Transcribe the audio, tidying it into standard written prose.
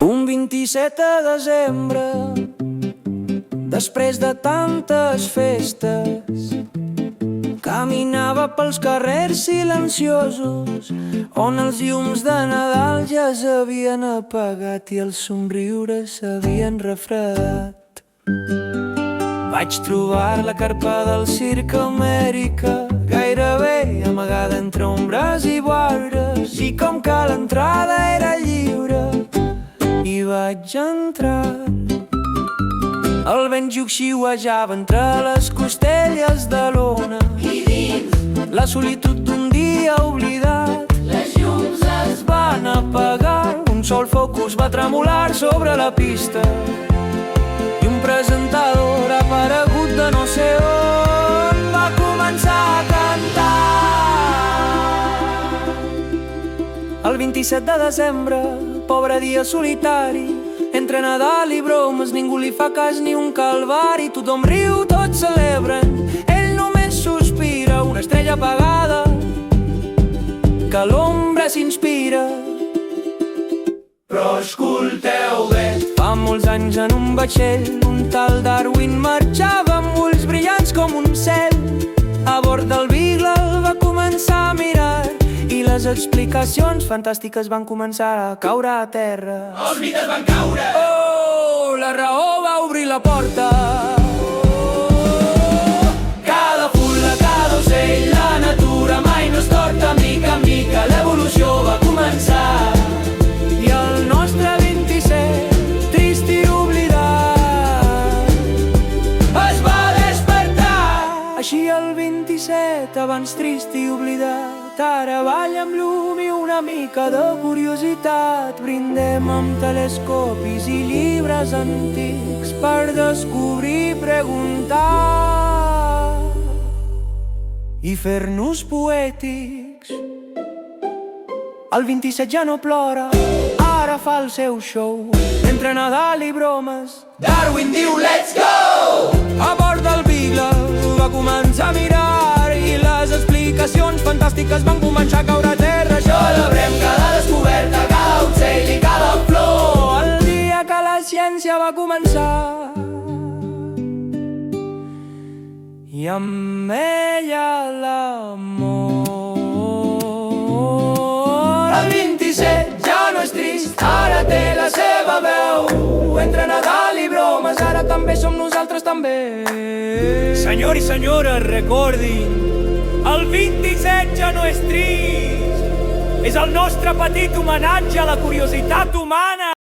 Un 27 de desembre, després de tantes festes, caminava pels carrers silenciosos on els llums de Nadal ja s'havien apagat i els somriures s'havien refredat. Vaig trobar la carpa del Circ Amèrica gairebé amagada entre ombres i boires, i com que l'entrada era lliure hi vaig entrar. El vent xiuxiuejava entre les costelles de l'ona I dins la solitud d'un dia oblidat. les llums es Van apagar, un sol focus va tremolar sobre la pista i un presentador aparegut de no sé on va començar a cantar. El 27 de desembre, pobre dia solitari, entre Nadal i bromes ningú li fa cas ni un calvari. Tothom riu, tots celebren, ell només sospira, una estrella apagada que l'ombra s'inspira. Però escolteu bé, fa molts anys en un vaixell un tal Darwin marxava amb ulls brillants com un cel. A bord del Beagle el va començar a mirar i les explicacions fantàstiques van començar a caure a terra. Els mites van caure. Oh, la raó va obrir la porta. Cada fula, cada ocell, la natura mai no és torta. Mica en mica l'evolució va començar i el nostre 27, trist i oblidat, es va despertar. Així el 27, abans trist i oblidat, ara balla amb llum i una mica de curiositat. Brindem amb telescopis i llibres antics per descobrir, preguntar i fer-nos poètics. El 27 ja no plora, ara fa el seu show. Entre Nadal i bromes, Darwin diu let's go! a bord del Beagle va començar a mirar i les explicacions fantàstiques van començar a caure a terra. Celebrem cada descoberta, cada ocell i cada flor. El dia que la ciència va començar i amb ella l'amor. El 27 ja no és trist, ara té la seva veu. Entre Nadal i bromes, ara també som nosaltres també. Senyor i senyores, recordin, el 27 ja no és trist. És el nostre petit homenatge a la curiositat humana.